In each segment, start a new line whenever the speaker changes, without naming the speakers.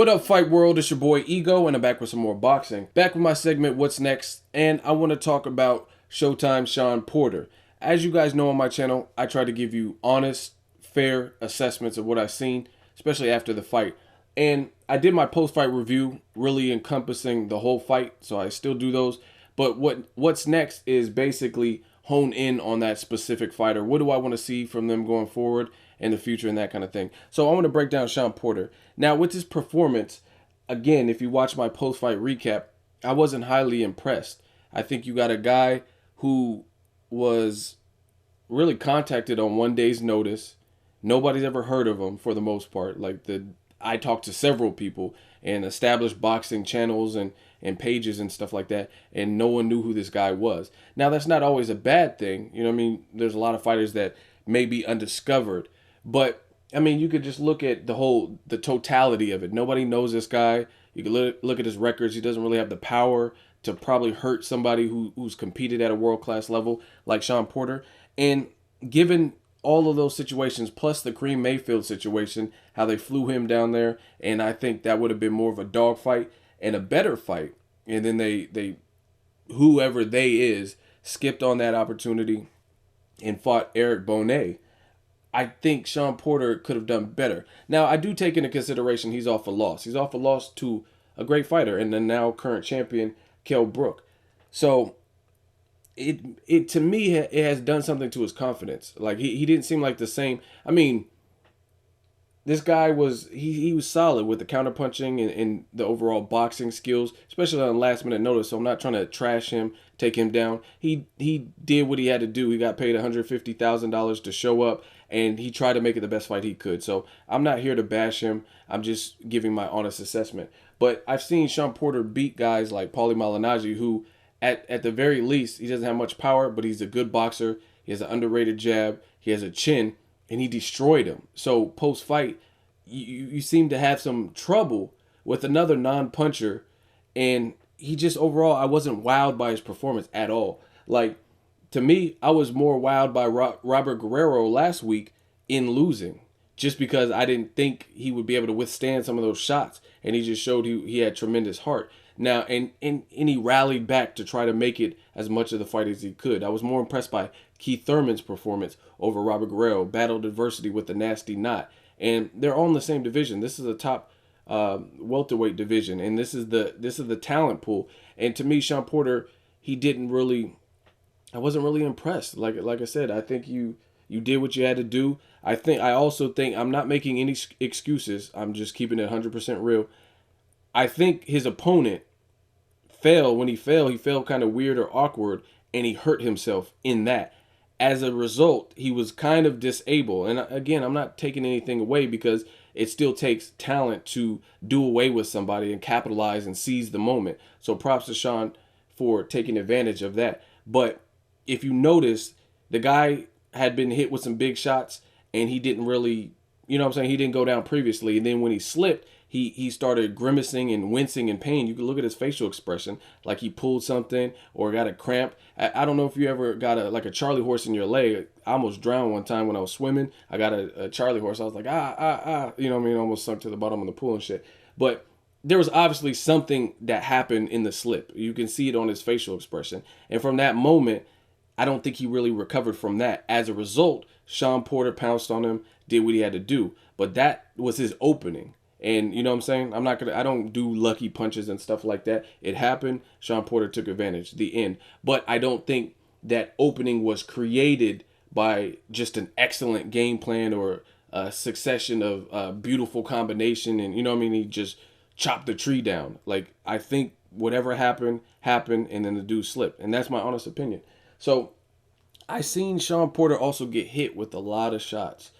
What up, Fight World? It's your boy Ego, and I'm back with some more boxing. Back with my segment, What's Next? And I want to talk about Showtime Shawn Porter. As you guys know on my channel, I try to give you honest, fair assessments of what I've seen, especially after the fight. And I did my post-fight review, really encompassing the whole fight, so I still do those. But what's next is basically hone in on that specific fighter. What do I want to see from them going forward in the future and that kind of thing. So I want to break down Shawn Porter. Now, with his performance, again, if you watch my post-fight recap, I wasn't highly impressed. I think you got a guy who was really contacted on one day's notice. Nobody's ever heard of him for the most part. I talked to several people and established boxing channels and pages and stuff like that, and no one knew who this guy was. Now, that's not always a bad thing. You know what I mean? There's a lot of fighters that may be undiscovered. But, I mean, you could just look at the totality of it. Nobody knows this guy. You can look at his records. He doesn't really have the power to probably hurt somebody who's competed at a world-class level like Shawn Porter. And given all of those situations, plus the Kareem Mayfield situation, how they flew him down there, and I think that would have been more of a dogfight and a better fight. And then they whoever they is, skipped on that opportunity and fought Eric Bonet. I think Shawn Porter could have done better. Now, I do take into consideration he's off a loss. He's off a loss to a great fighter and the now current champion, Kell Brook. So, it to me, it has done something to his confidence. Like, he didn't seem like the same. I mean, this guy was, he was solid with the counterpunching and the overall boxing skills, especially on last minute notice. So I'm not trying to trash him, take him down. He did what he had to do. He got paid $150,000 to show up, and he tried to make it the best fight he could. So I'm not here to bash him. I'm just giving my honest assessment. But I've seen Shawn Porter beat guys like Paulie Malignaggi, who at the very least, he doesn't have much power, but he's a good boxer. He has an underrated jab. He has a chin. And he destroyed him. So post-fight, you seem to have some trouble with another non-puncher. And he just overall, I wasn't wowed by his performance at all. Like, to me, I was more wowed by Robert Guerrero last week in losing. Just because I didn't think he would be able to withstand some of those shots. And he just showed he had tremendous heart. Now, and he rallied back to try to make it as much of the fight as he could. I was more impressed by Keith Thurman's performance over Robert Guerrero, battled adversity with the nasty knot. And they're all in the same division. This is a top welterweight division, and this is the talent pool. And to me, Shawn Porter, I wasn't really impressed. Like I said, I think you did what you had to do. I also think I'm not making any excuses. I'm just keeping it 100% real. I think his opponent fell. When he fell kind of weird or awkward, and he hurt himself in that. As a result, he was kind of disabled. And again, I'm not taking anything away because it still takes talent to do away with somebody and capitalize and seize the moment. So props to Shawn for taking advantage of that. But if you notice, the guy had been hit with some big shots and he didn't really, you know what I'm saying, he didn't go down previously. And then when he slipped, he started grimacing and wincing in pain. You can look at his facial expression, like he pulled something or got a cramp. I don't know if you ever got a Charlie horse in your leg. I almost drowned one time when I was swimming. I got a Charlie horse. I was like, you know what I mean? Almost sunk to the bottom of the pool and shit. But there was obviously something that happened in the slip. You can see it on his facial expression. And from that moment, I don't think he really recovered from that. As a result, Shawn Porter pounced on him, did what he had to do. But that was his opening. And you know what I'm saying? I don't do lucky punches and stuff like that. It happened. Shawn Porter took advantage. The end. But I don't think that opening was created by just an excellent game plan or a succession of beautiful combination. And you know what I mean? He just chopped the tree down. Like, I think whatever happened, and then the dude slipped. And that's my honest opinion. So I seen Shawn Porter also get hit with a lot of shots.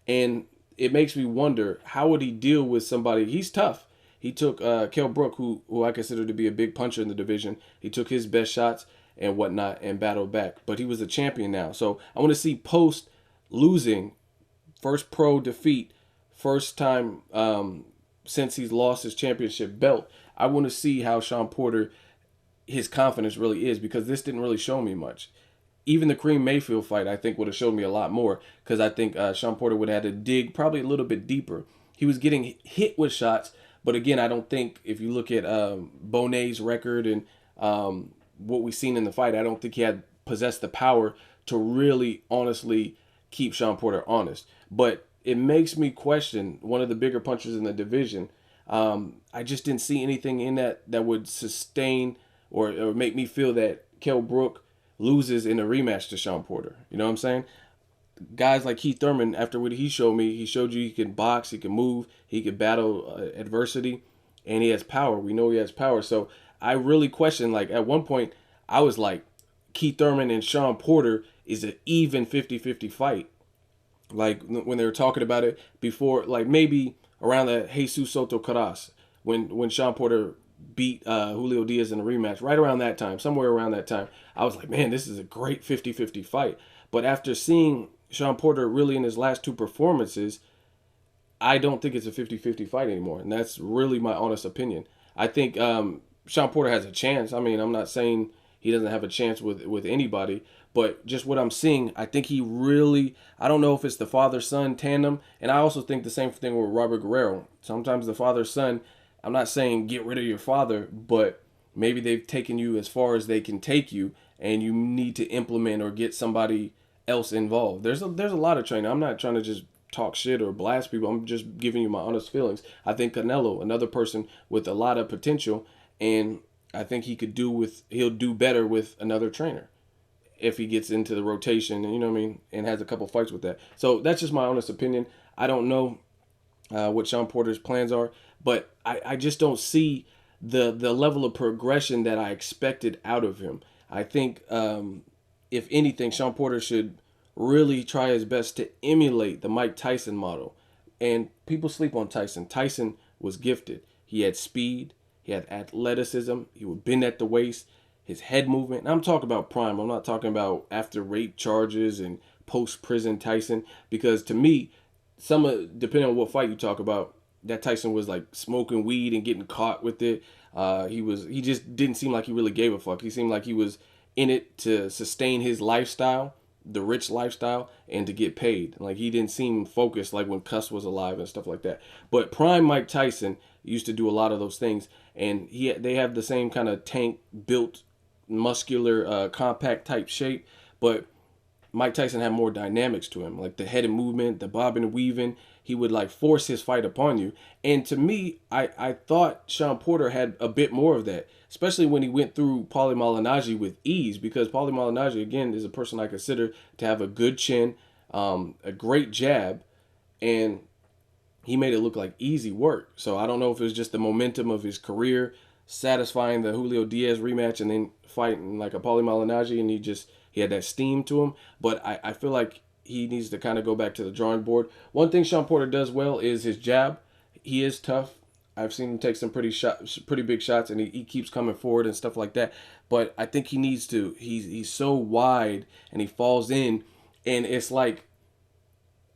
And it makes me wonder, how would he deal with somebody? He's tough. He took Kell Brook, who I consider to be a big puncher in the division. He took his best shots and whatnot and battled back. But he was a champion now. So I want to see post losing, first pro defeat, first time since he's lost his championship belt. I want to see how Shawn Porter, his confidence really is, because this didn't really show me much. Even the Kareem Mayfield fight, I think, would have showed me a lot more, because I think Shawn Porter would have had to dig probably a little bit deeper. he was getting hit with shots. But again, I don't think if you look at Bonet's record and what we've seen in the fight, I don't think he had possessed the power to really honestly keep Shawn Porter honest. But it makes me question one of the bigger punchers in the division. I just didn't see anything in that would sustain or make me feel that Kell Brook loses in a rematch to Shawn Porter. You know what I'm saying? Guys like Keith Thurman, after what he showed me, he showed you he can box, he can move, he can battle adversity, and he has power. We know he has power. So I really question, like, at one point, I was like, Keith Thurman and Shawn Porter is an even 50-50 fight. Like, when they were talking about it before, like, maybe around the Jesus Soto Caras, when Shawn Porter beat Julio Diaz in a rematch, right around that time, somewhere around that time, I was like, man, this is a great 50-50 fight. But after seeing Shawn Porter really in his last two performances, I don't think it's a 50-50 fight anymore. And that's really my honest opinion. I think Shawn Porter has a chance. I mean, I'm not saying he doesn't have a chance with anybody, but just what I'm seeing, I think he really, I don't know if it's the father-son tandem, and I also think the same thing with Robert Guerrero. Sometimes the father-son, I'm not saying get rid of your father, but maybe they've taken you as far as they can take you, and you need to implement or get somebody else involved. There's a lot of training. I'm not trying to just talk shit or blast people. I'm just giving you my honest feelings. I think Canelo, another person with a lot of potential, and I think he'll do better with another trainer if he gets into the rotation, you know what I mean, and has a couple fights with that. So that's just my honest opinion. I don't know what Shawn Porter's plans are, but I just don't see the level of progression that I expected out of him. I think if anything, Shawn Porter should really try his best to emulate the Mike Tyson model. And people sleep on Tyson. Tyson was gifted. He had speed. He had athleticism. He would bend at the waist. His head movement. And I'm talking about prime. I'm not talking about after rape charges and post-prison Tyson. Because to me, depending on what fight you talk about, that Tyson was like smoking weed and getting caught with it. He just didn't seem like he really gave a fuck. He seemed like he was in it to sustain his lifestyle, the rich lifestyle, and to get paid. Like, he didn't seem focused like when Cuss was alive and stuff like that. But prime Mike Tyson used to do a lot of those things, and they have the same kind of tank built, muscular, compact type shape, but Mike Tyson had more dynamics to him, like the head and movement, the bobbing and weaving. He would like force his fight upon you. And to me, I thought Shawn Porter had a bit more of that, especially when he went through Paulie Malignaggi with ease, because Paulie Malignaggi, again, is a person I consider to have a good chin, a great jab, and he made it look like easy work. So I don't know if it was just the momentum of his career, satisfying the Julio Diaz rematch and then fighting like a Paulie Malignaggi, and he had that steam to him. But I feel like he needs to kind of go back to the drawing board. One thing Shawn Porter does well is his jab. He is tough. I've seen him take some pretty big shots, and he keeps coming forward and stuff like that. But I think he needs to. He's so wide, and he falls in, and it's like,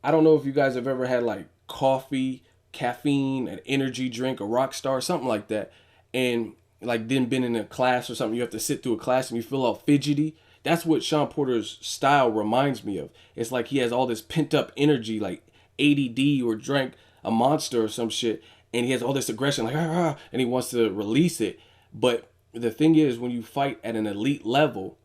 I don't know if you guys have ever had like coffee, caffeine, an energy drink, a rock star, something like that, and like then been in a class or something, you have to sit through a class and you feel all fidgety. That's what Shawn Porter's style reminds me of. It's like he has all this pent up energy, like ADD, or drank a Monster or some shit, and he has all this aggression, like and he wants to release it. But the thing is, when you fight at an elite level,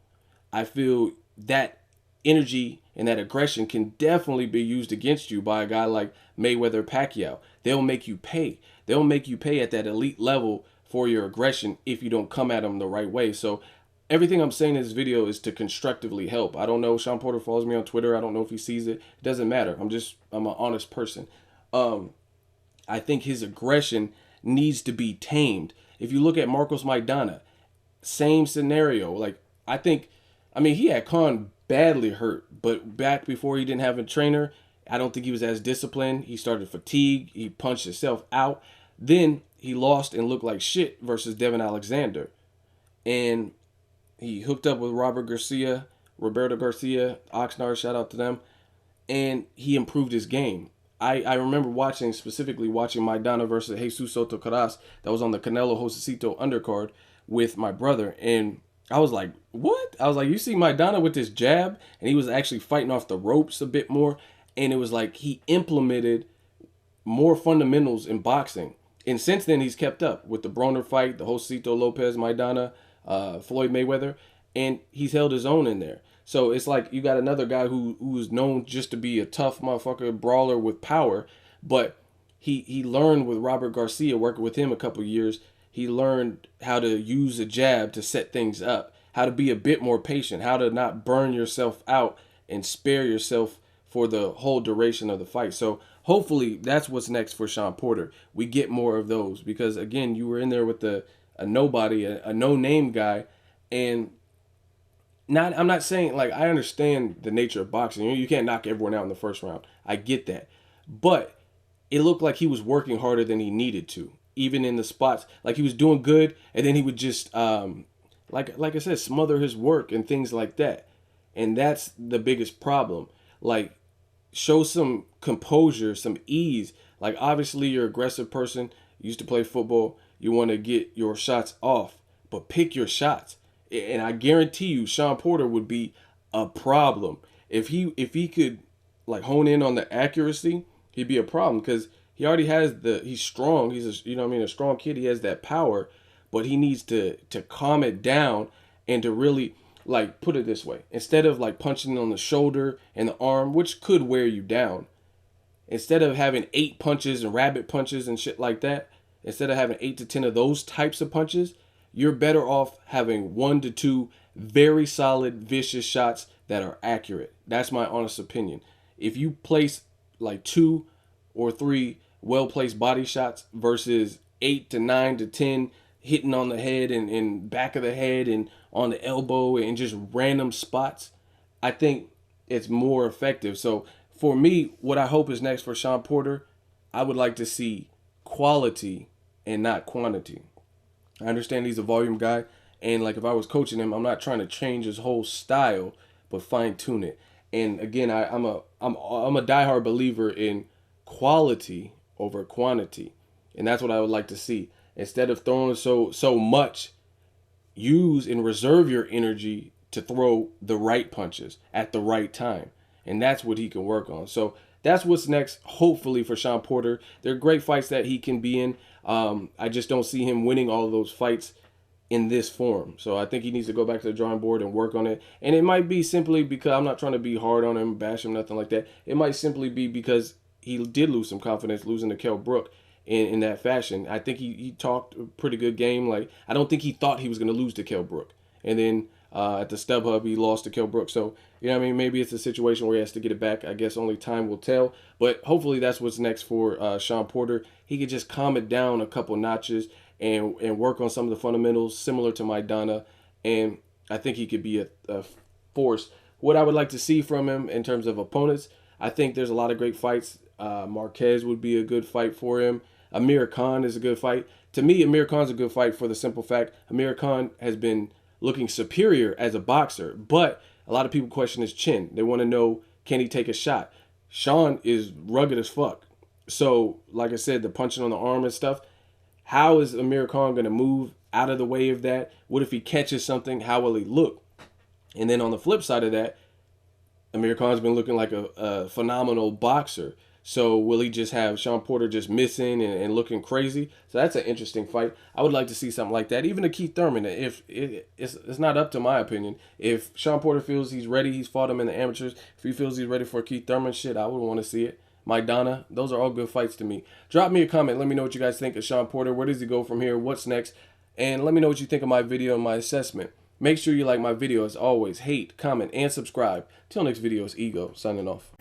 I feel that energy and that aggression can definitely be used against you by a guy like Mayweather, Pacquiao. They'll make you pay. They'll make you pay at that elite level for your aggression if you don't come at them the right way. So everything I'm saying in this video is to constructively help. I don't know. Shawn Porter follows me on Twitter. I don't know if he sees it. It doesn't matter. I'm an honest person. I think his aggression needs to be tamed. If you look at Marcos Maidana, same scenario. Like, I mean, he had Khan badly hurt, but back before he didn't have a trainer, I don't think he was as disciplined. He started fatigue. He punched himself out. Then he lost and looked like shit versus Devin Alexander. And he hooked up with Roberto Garcia, Oxnard, shout out to them. And he improved his game. I remember specifically watching Maidana versus Jesus Soto Caras that was on the Canelo Josecito undercard with my brother. And I was like, what? I was like, you see Maidana with this jab? And he was actually fighting off the ropes a bit more. And it was like he implemented more fundamentals in boxing. And since then, he's kept up with the Broner fight, the Josito Lopez, Maidana, Floyd Mayweather, and he's held his own in there. So it's like you got another guy who's known just to be a tough motherfucker, brawler with power, but he learned with Robert Garcia, working with him a couple years. He learned how to use a jab to set things up, how to be a bit more patient, how to not burn yourself out and spare yourself for the whole duration of the fight. So hopefully that's what's next for Shawn Porter. We get more of those because, again, you were in there with a nobody, a no-name guy, and I'm not saying, like, I understand the nature of boxing. You can't knock everyone out in the first round. I get that. But it looked like he was working harder than he needed to, even in the spots. Like, he was doing good, and then he would just, like I said, smother his work and things like that. And that's the biggest problem. Like, show some composure, some ease. Like, obviously, you're an aggressive person. You used to play football. You want to get your shots off, but pick your shots. And I guarantee you, Shawn Porter would be a problem if he could, like, hone in on the accuracy. He'd be a problem because he already has he's strong. He's a strong kid. He has that power, but he needs to calm it down and to really, like, put it this way. Instead of, like, punching on the shoulder and the arm, which could wear you down, instead of having 8 punches and rabbit punches and shit like that, instead of having 8 to 10 of those types of punches, you're better off having 1 to 2 very solid, vicious shots that are accurate. That's my honest opinion. If you place like 2 or 3 well-placed body shots versus 8 to 9 to 10 hitting on the head and back of the head and on the elbow and just random spots, I think it's more effective. So for me, what I hope is next for Shawn Porter, I would like to see quality and not quantity. I understand he's a volume guy, and, like, if I was coaching him, I'm not trying to change his whole style, but fine tune it. And again, I'm a diehard believer in quality over quantity, and that's what I would like to see. Instead of throwing so much, use and reserve your energy to throw the right punches at the right time, and that's what he can work on. So that's what's next, hopefully, for Shawn Porter. They're great fights that he can be in. I just don't see him winning all of those fights in this form. So I think he needs to go back to the drawing board and work on it. And it might be simply because, I'm not trying to be hard on him, bash him, nothing like that. It might simply be because he did lose some confidence losing to Kell Brook in that fashion. I think he talked a pretty good game. Like, I don't think he thought he was going to lose to Kell Brook. And then at the StubHub, he lost to Kell Brook. So, you know what I mean? Maybe it's a situation where he has to get it back. I guess only time will tell. But hopefully that's what's next for Shawn Porter. He could just calm it down a couple notches and work on some of the fundamentals similar to Maidana. And I think he could be a force. What I would like to see from him in terms of opponents, I think there's a lot of great fights. Marquez would be a good fight for him. Amir Khan is a good fight. To me, Amir Khan's a good fight for the simple fact Amir Khan has been looking superior as a boxer, but a lot of people question his chin. They want to know, can he take a shot? Shawn is rugged as fuck. So, like I said, the punching on the arm and stuff, how is Amir Khan going to move out of the way of that? What if he catches something? How will he look? And then on the flip side of that, Amir Khan's been looking like a phenomenal boxer. So will he just have Shawn Porter just missing and looking crazy? So that's an interesting fight. I would like to see something like that. Even to Keith Thurman, if it's not up to my opinion. If Shawn Porter feels he's ready, he's fought him in the amateurs. If he feels he's ready for Keith Thurman, shit, I would want to see it. Maidana, those are all good fights to me. Drop me a comment. Let me know what you guys think of Shawn Porter. Where does he go from here? What's next? And let me know what you think of my video and my assessment. Make sure you like my video as always. Hate, comment, and subscribe. Till next video, it's Ego, signing off.